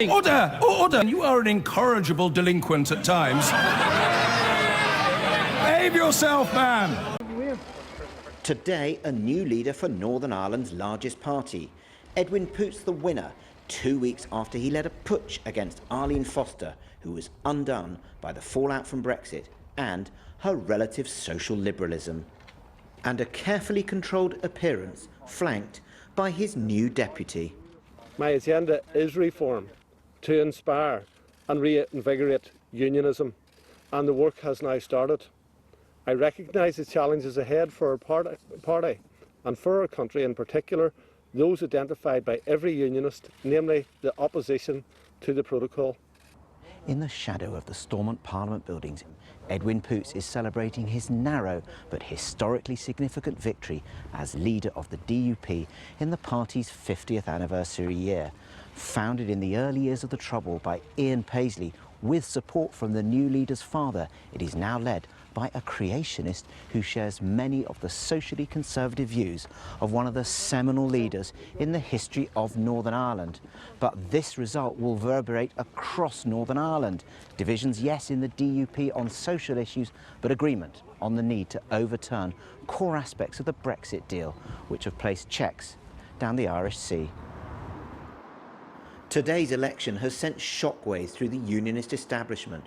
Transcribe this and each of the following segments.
Order! Order! You are an incorrigible delinquent at times. Behave yourself, man! Today, a new leader for Northern Ireland's largest party. Edwin Poots the winner, 2 weeks after he led a putsch against Arlene Foster, who was undone by the fallout from Brexit and her relative social liberalism. And a carefully controlled appearance flanked by his new deputy. My agenda is reform to inspire and reinvigorate unionism, and the work has now started. I recognise the challenges ahead for our party and for our country in particular, those identified by every unionist, namely the opposition to the protocol. In the shadow of the Stormont Parliament buildings, Edwin Poots is celebrating his narrow but historically significant victory as leader of the DUP in the party's 50th anniversary year. Founded in the early years of the Trouble by Ian Paisley, with support from the new leader's father, it is now led by a creationist who shares many of the socially conservative views of one of the seminal leaders in the history of Northern Ireland. But this result will reverberate across Northern Ireland. Divisions, yes, in the DUP on social issues, but agreement on the need to overturn core aspects of the Brexit deal, which have placed checks down the Irish Sea. Today's election has sent shockwaves through the unionist establishment,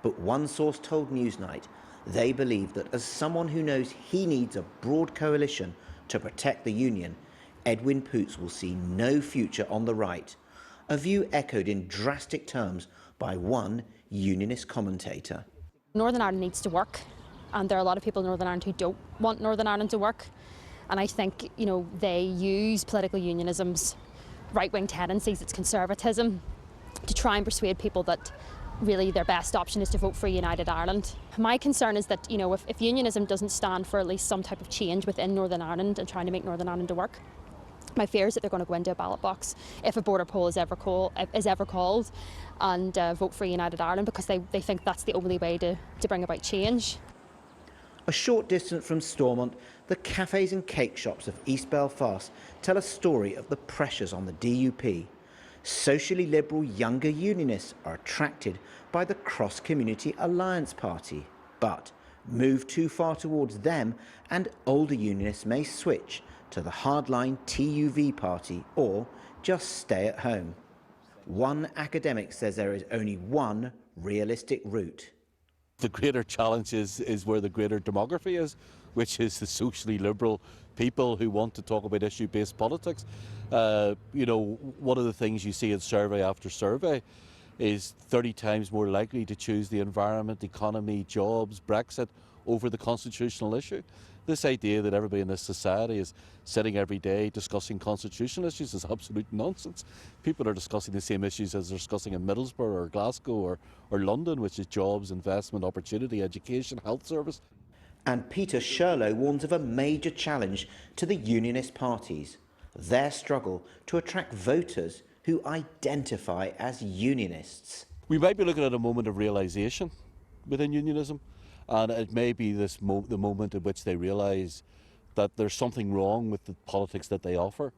but one source told Newsnight they believe that as someone who knows he needs a broad coalition to protect the union, Edwin Poots will see no future on the right, a view echoed in drastic terms by one unionist commentator. Northern Ireland needs to work, and there are a lot of people in Northern Ireland who don't want Northern Ireland to work, and I think, you know, they use political unionism's right-wing tendencies, its conservatism, to try and persuade people that really their best option is to vote for a united Ireland. My concern is that, you know, if unionism doesn't stand for at least some type of change within Northern Ireland and trying to make Northern Ireland to work, my fear is that they're going to go into a ballot box if a border poll is ever called and vote for a united Ireland, because they think that's the only way to bring about change. A short distance from Stormont, the cafes and cake shops of East Belfast tell a story of the pressures on the DUP. Socially liberal younger unionists are attracted by the Cross-Community Alliance Party, but move too far towards them and older unionists may switch to the hardline TUV party or just stay at home. One academic says there is only one realistic route. The greater challenge is where the greater demography is, which is the socially liberal people who want to talk about issue-based politics. You know, one of the things you see in survey after survey is 30 times more likely to choose the environment, economy, jobs, Brexit over the constitutional issue. This idea that everybody in this society is sitting every day discussing constitutional issues is absolute nonsense. People are discussing the same issues as they're discussing in Middlesbrough or Glasgow or London, which is jobs, investment, opportunity, education, health service. And Peter Shirlow warns of a major challenge to the unionist parties, their struggle to attract voters who identify as unionists. We might be looking at a moment of realisation within unionism, and it may be the moment at which they realise that there's something wrong with the politics that they offer,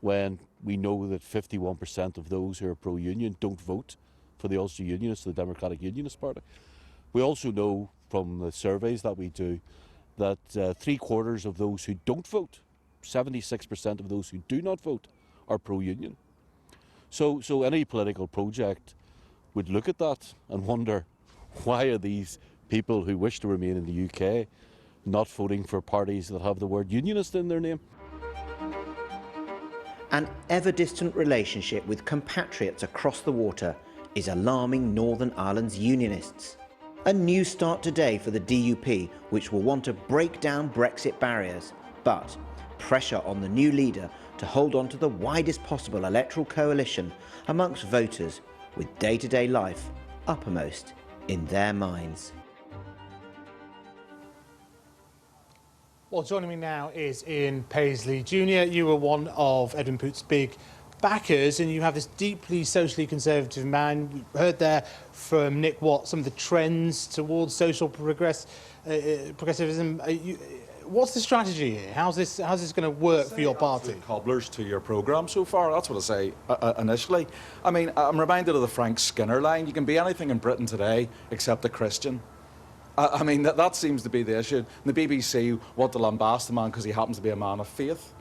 when we know that 51% of those who are pro-union don't vote for the Ulster Unionists, the Democratic Unionist Party. We also know from the surveys that we do that 3/4 of those who don't vote, 76% of those who do not vote, are pro-union. So any political project would look at that and wonder, why are these people who wish to remain in the UK not voting for parties that have the word unionist in their name? An ever-distant relationship with compatriots across the water is alarming Northern Ireland's unionists. A new start today for the DUP, which will want to break down Brexit barriers, but pressure on the new leader to hold on to the widest possible electoral coalition amongst voters, with day-to-day life uppermost in their minds. Well, joining me now is Ian Paisley Jr. You were one of Edwin Poots' big backers, and you have this deeply socially conservative man. We heard there from Nick Watt some of the trends towards social progressivism. what's the strategy here? How's this going to work for your party? Cobblers to your programme so far, that's what I say initially. I mean, I'm reminded of the Frank Skinner line, you can be anything in Britain today except a Christian. I mean, that seems to be the issue. And the BBC want to lambast the man because he happens to be a man of faith.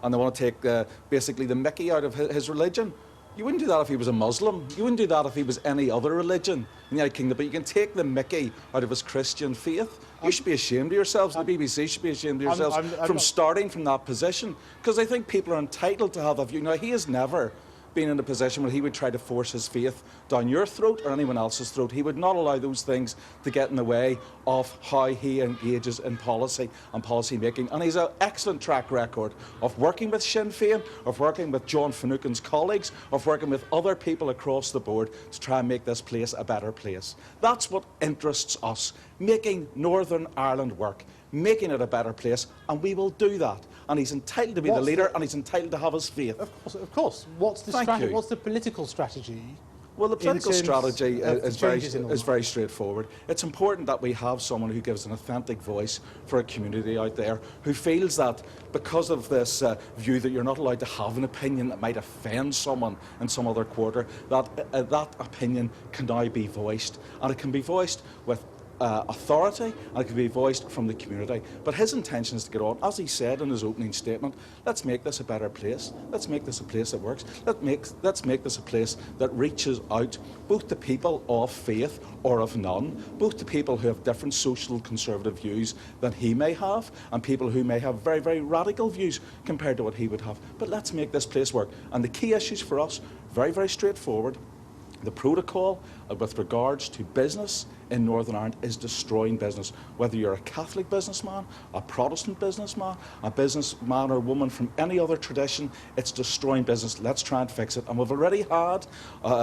And they want to take basically the mickey out of his religion. You wouldn't do that if he was a Muslim. You wouldn't do that if he was any other religion in the United Kingdom. But you can take the mickey out of his Christian faith. You should be ashamed of yourselves. The BBC should be ashamed of yourselves from starting from that position. Because I think people are entitled to have a view. Now, he has never been in a position where he would try to force his faith down your throat or anyone else's throat. He would not allow those things to get in the way of how he engages in policy and policy making. And he's an excellent track record of working with Sinn Féin, of working with John Finucane's colleagues, of working with other people across the board to try and make this place a better place. That's what interests us, making Northern Ireland work, making it a better place, and we will do that. And he's entitled to be the leader, and he's entitled to have his faith. Of course. What's the political strategy? Well, the political strategy is very straightforward. It's important that we have someone who gives an authentic voice for a community out there who feels that because of this view that you're not allowed to have an opinion that might offend someone in some other quarter, that that opinion can now be voiced. And it can be voiced with authority, and it can be voiced from the community. But his intention is to get on, as he said in his opening statement, let's make this a better place. Let's make this a place that works. Let's make this a place that reaches out both to people of faith or of none, both to people who have different social conservative views than he may have, and people who may have very, very radical views compared to what he would have. But let's make this place work. And the key issues for us, very, very straightforward. The protocol with regards to business in Northern Ireland is destroying business. Whether you're a Catholic businessman, a Protestant businessman, a businessman or woman from any other tradition, it's destroying business. Let's try and fix it. And we've already had,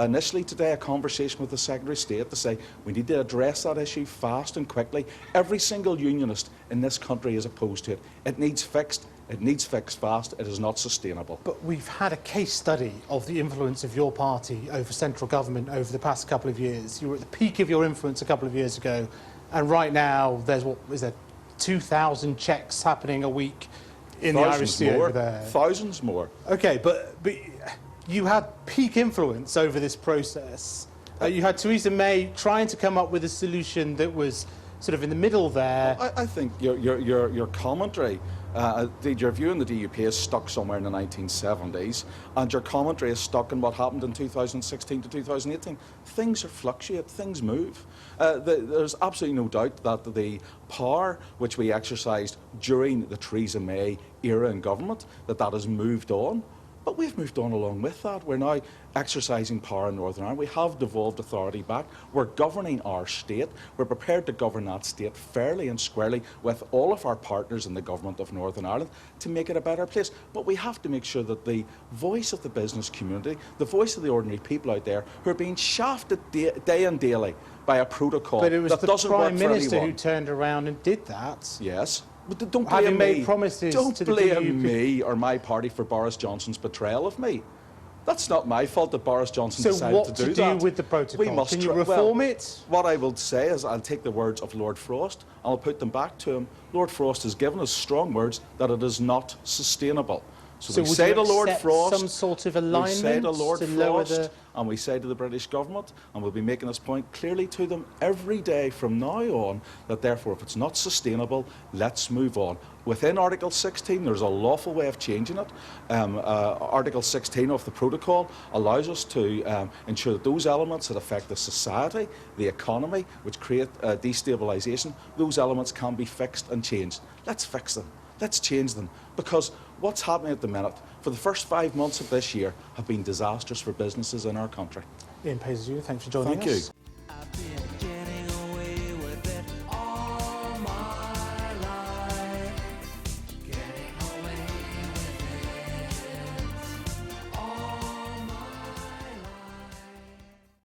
initially today, a conversation with the Secretary of State to say we need to address that issue fast and quickly. Every single unionist in this country is opposed to it. It needs fixed. It needs fixed fast. It is not sustainable. But we've had a case study of the influence of your party over central government over the past couple of years. You were at the peak of your influence a couple of years ago, and right now there's, what is there, 2,000 checks happening a week in the Irish Sea over there. Thousands more. OK, but you had peak influence over this process. You had Theresa May trying to come up with a solution that was sort of in the middle there. Well, I think your commentary, your view in the DUP is stuck somewhere in the 1970s, and your commentary is stuck in what happened in 2016 to 2018. Things are fluctuate, things move. There's absolutely no doubt that the power which we exercised during the Theresa May era in government, that has moved on. But we've moved on along with that. We're now exercising power in Northern Ireland. We have devolved authority back. We're governing our state. We're prepared to govern that state fairly and squarely with all of our partners in the government of Northern Ireland to make it a better place. But we have to make sure that the voice of the business community, the voice of the ordinary people out there who are being shafted day and daily by a protocol that doesn't work for everyone. But it was the Prime Minister who turned around and did that. Yes. But don't blame me. Don't blame me or my party for Boris Johnson's betrayal of me. That's not my fault that Boris Johnson decided to do that. So what to do with the protocol? Can you reform it? What I will say is I'll take the words of Lord Frost, I'll put them back to him. Lord Frost has given us strong words that it is not sustainable. So we say to Lord Frost, some sort of alignment, we say to Lord Frost, Frost, and we say to the British government, and we'll be making this point clearly to them every day from now on, that therefore if it's not sustainable, let's move on. Within Article 16, there's a lawful way of changing it. Article 16 of the protocol allows us to ensure that those elements that affect the society, the economy, which create destabilisation, those elements can be fixed and changed. Let's fix them. Let's change them. Because what's happening at the minute, for the first 5 months of this year, have been disastrous for businesses in our country. Ian Paisley, thanks for joining us. Thank you.